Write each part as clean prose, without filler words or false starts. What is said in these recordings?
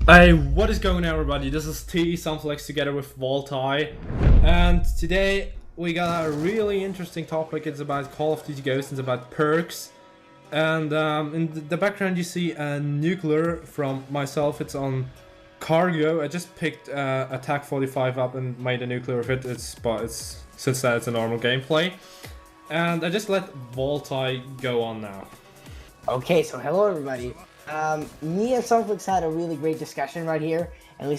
Hey, what is going on, everybody? This is SunfleX together with VOLTIE, and today we got a really interesting topic. It's about Call of Duty Ghosts, it's about perks, and in the background you see a nuclear from myself. It's on cargo. I just picked a Tac-45 up and made a nuclear with it. It's since that it's a normal gameplay, and I just let VOLTIE go on now. Okay, so hello everybody. Me and SunfleX had a really great discussion right here, and we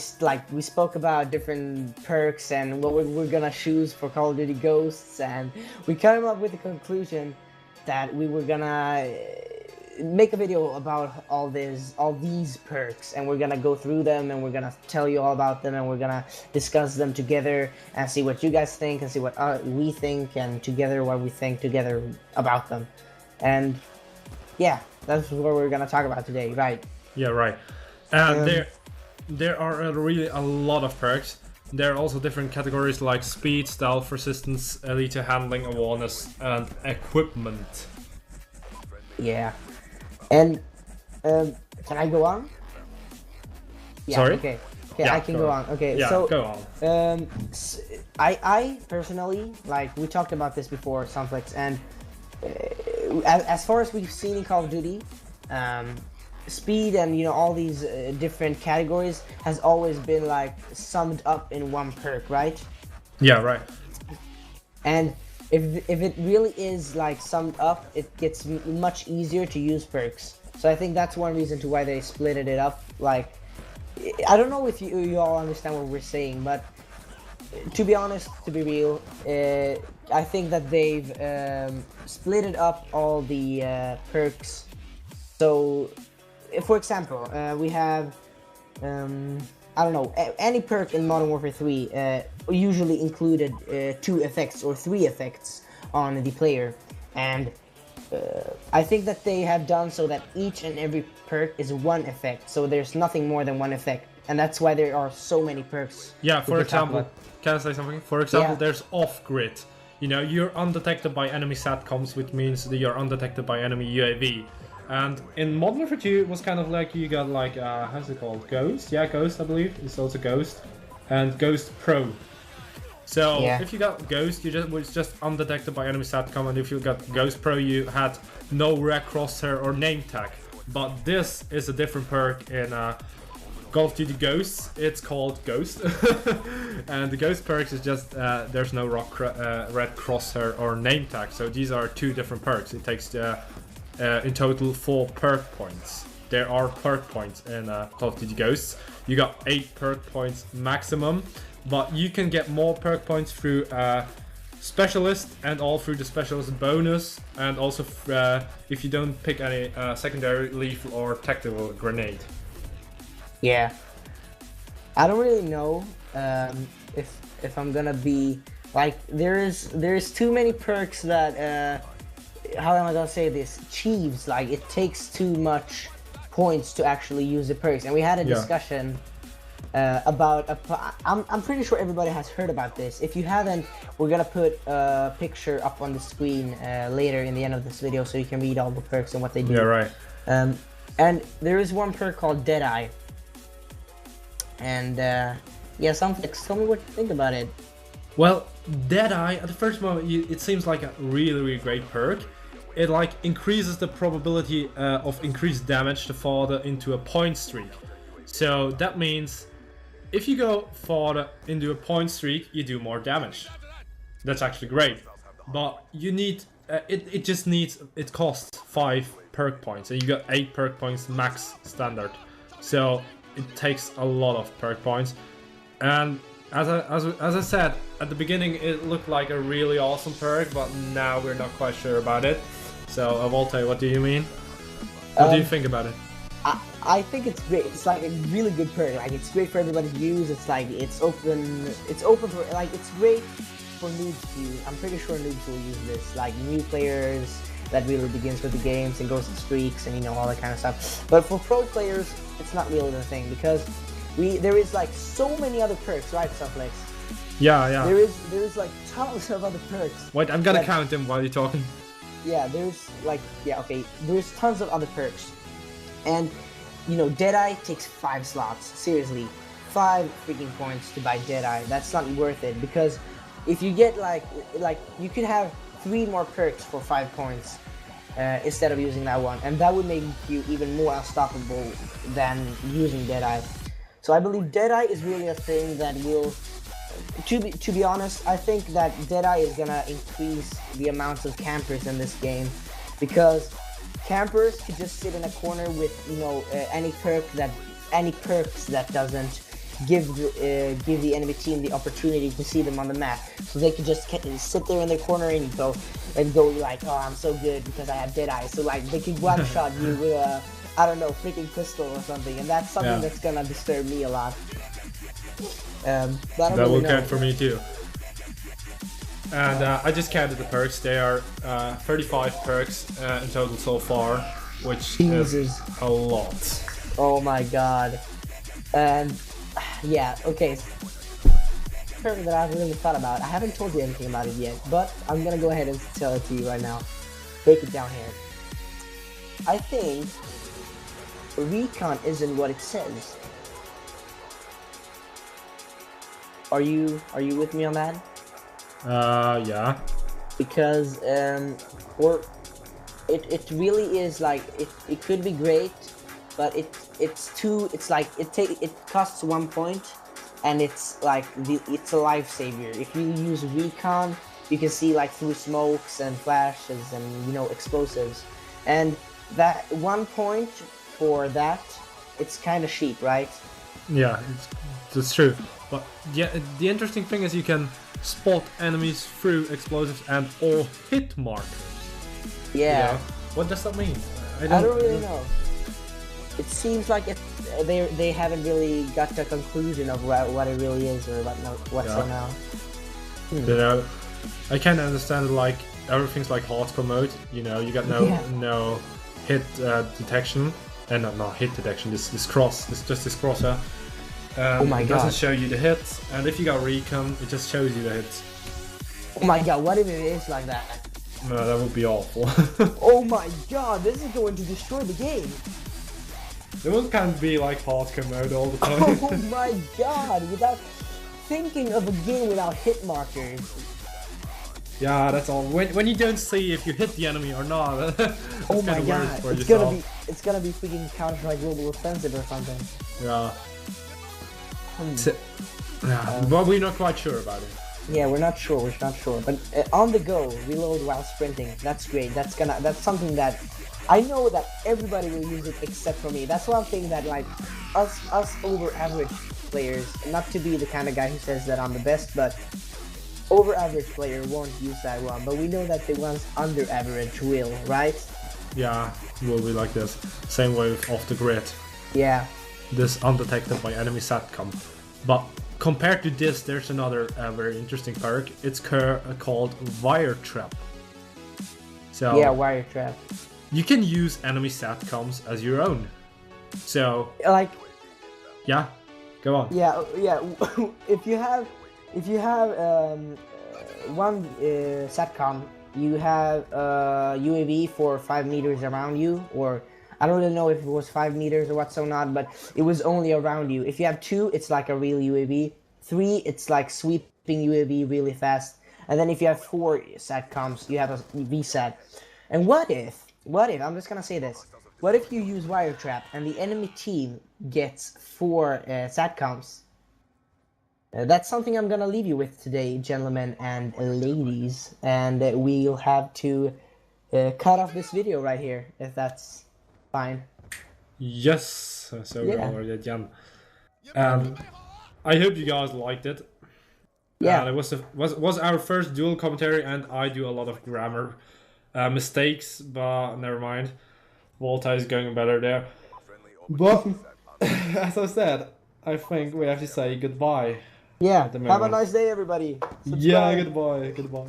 spoke about different perks and what we're gonna choose for Call of Duty Ghosts, and we came up with the conclusion that we were gonna make a video about all these perks, and we're gonna go through them, and we're gonna tell you all about them, and we're gonna discuss them together and see what you guys think and see what we think, and together what we think together about them. And yeah, that's what we're gonna talk about today, right? Yeah, right. And there are really a lot of perks. There are also different categories like speed, stealth, resistance, elite handling, awareness, and equipment. Yeah. And can I go on? Yeah, Sorry? Okay. Okay, Yeah, I can go go on. on. Okay, Yeah, so go on. I personally, like, we talked about this before, SunfleX, and as far as we've seen in Call of Duty, speed and all these different categories has always been like summed up in one perk, right? Yeah, right. And if it really is like summed up, it gets much easier to use perks. So I think that's one reason to why they split it up. Like, I don't know if you all understand what we're saying, but to be honest, to be real, I think that they've split it up all the perks. So, for example, we have, I don't know, any perk in Modern Warfare 3 usually included 2 effects or 3 effects on the player. And I think that they have done so that each and every perk is one effect. So there's nothing more than one effect. And that's why there are so many perks. Yeah, for example, can I say something? For example, there's off-grid. You're undetected by enemy SATCOMs, which means that you're undetected by enemy UAV. And in Modern Warfare 2, it was kind of like you got like, how's it called? Ghost? Yeah, Ghost, I believe. It's also Ghost. And Ghost Pro. So if you got Ghost, you was just undetected by enemy SATCOM, and if you got Ghost Pro, you had no red crosshair or name tag. But this is a different perk in Call of Duty Ghosts. It's called Ghost. And the Ghost perks is just there's no red crosshair or name tag. So these are 2 different perks. It takes in total 4 perk points. There are perk points in Call of Duty Ghosts. You got 8 perk points maximum, but you can get more perk points through Specialist and all through the Specialist bonus, and also if you don't pick any secondary, lethal, or tactical grenade. Yeah, I don't really know if I'm gonna be like, there's too many perks that how am I gonna say this, Chiefs, like it takes too much points to actually use the perks. And we had a discussion about I'm pretty sure everybody has heard about this. If you haven't, we're gonna put a picture up on the screen later in the end of this video, so you can read all the perks and what they do. Yeah, right. And there is one perk called Deadeye. And yeah, SunfleX, tell me what you think about it. Well, Deadeye, at the first moment, it seems like a really, really great perk. It like increases the probability of increased damage the farther into a point streak. So that means if you go farther into a point streak, you do more damage. That's actually great. But you need, it costs 5 perk points, and you got 8 perk points max standard. So it takes a lot of perk points. And as I said at the beginning, it looked like a really awesome perk, but now we're not quite sure about it. So VOLTIE, what do you mean? What do you think about it? I think it's great. It's like a really good perk. Like, it's great for everybody to use. It's like it's open for, like, it's great for noobs to use. I'm pretty sure noobs will use this. Like new players that really begins with the games and goes to streaks and all that kind of stuff. But for pro players, it's not really the thing, because there is like so many other perks, right, SunfleX? Yeah. There is like tons of other perks. Wait, I'm gonna count them while you're talking. Yeah, there's like, there's tons of other perks. And you know, Deadeye takes 5 slots. Seriously, 5 freaking points to buy Deadeye. That's not worth it, because if you get like you could have 3 more perks for 5 points instead of using that one, and that would make you even more unstoppable than using Deadeye. So I believe Deadeye is really a thing that will, to be honest, I think that Deadeye is gonna increase the amount of campers in this game, because campers could just sit in a corner with, you know, any perks that doesn't give the enemy team the opportunity to see them on the map. So they could just sit there in their corner and go like, oh, I'm so good because I have Deadeye. So like they could one shot you with a, I don't know, freaking pistol or something, and that's something that's gonna disturb me a lot. But that really will count for me too. And I just counted the perks. They are 35 perks in total so far, which is a lot. Oh my god. And yeah, okay. Perk that I've really thought about. I haven't told you anything about it yet, but I'm gonna go ahead and tell it to you right now. Break it down here. I think recon isn't what it says. Are you with me on that? Yeah. Because or it really is like it could be great, but it's like it costs 1 point, and it's like it's a lifesaver. If you use recon, you can see like through smokes and flashes and, you know, explosives, and that 1 point for that, it's kind of cheap, right? Yeah, that's true. But yeah, the interesting thing is you can spot enemies through explosives and or hit markers. Yeah. You know? What does that mean? I don't really know. It seems like they haven't really got to a conclusion of what it really is or what's so now. You know, I kind of understand it, like everything's like hardcore mode. You know, you got no hit detection, and not hit detection. This crosser. Oh my god! It doesn't show you the hits, and if you got recon, it just shows you the hits. Oh my god! What if it is like that? No, that would be awful. Oh my god! This is going to destroy the game. It will kind of be like hardcore mode all the time. Oh my god! Without thinking of a game without hit markers. Yeah, that's all. When you don't see if you hit the enemy or not. Oh my god! It's gonna be freaking Counter-Strike Global Offensive or something. Yeah. But we're not quite sure about it. Yeah, we're not sure. But on the go, reload while sprinting. That's great. That's something that I know that everybody will use it except for me. That's one thing that, like, us over average players, not to be the kind of guy who says that I'm the best, but over average player won't use that one. But we know that the ones under average will, right? Yeah, will be like this. Same way with off the grid. Yeah. This undetected by enemy SATCOM. But compared to this, there's another very interesting perk. It's called Wire Trap. So yeah, Wire Trap. You can use enemy SATCOMs as your own. So like, yeah, go on. Yeah. if you have one SATCOM, you have UAV for 5 meters around you, or I don't really know if it was 5 meters or what so not, but it was only around you. If you have 2, it's like a real UAV. 3, it's like sweeping UAV really fast. And then if you have 4 SATCOMs, you have a VSAT. And what if, I'm just gonna say this, what if you use Wire Trap and the enemy team gets 4 SATCOMs? That's something I'm gonna leave you with today, gentlemen and ladies. And we'll have to cut off this video right here, if that's fine. Yes, so yeah. Jan. I hope you guys liked it. Yeah, it was our first dual commentary, and I do a lot of grammar mistakes, but never mind. VOLTIE is going better there. But as I said, I think we have to say goodbye. Yeah. Have a nice day, everybody. Subscribe. Yeah, goodbye.